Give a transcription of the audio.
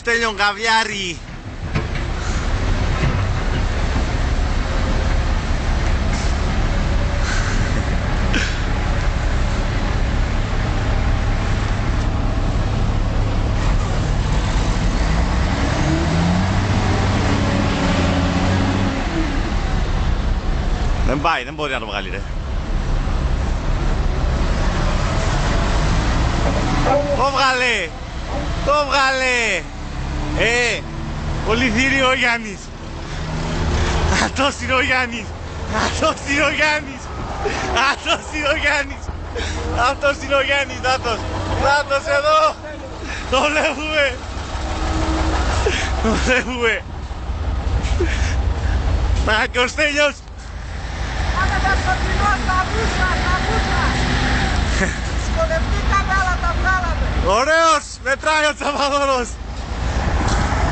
Στέλιον Καβιάρη. Δεν πάει, δεν μπορεί να το βγάλει, ρε. Το βγάλε! Το βγάλε! Πολυθύριο ο Γιάννης. Αυτός είναι ο Γιάννης. Αυτός είναι ο Γιάννης. Αυτός είναι ο Γιάννης. Αυτός είναι ο Γιάννης. Νάτος. Νάτος εδώ. Το βλέπουμε. Το βλέπουμε. Να και ο Στέλιος. Πάμε να σκοτεινώ στα βούτρα, στα βούτρα. Σκολευτήκαμε αλλά τα βγάλαμε. Ωραίος. Μετράει ο Τσαπαδόρος.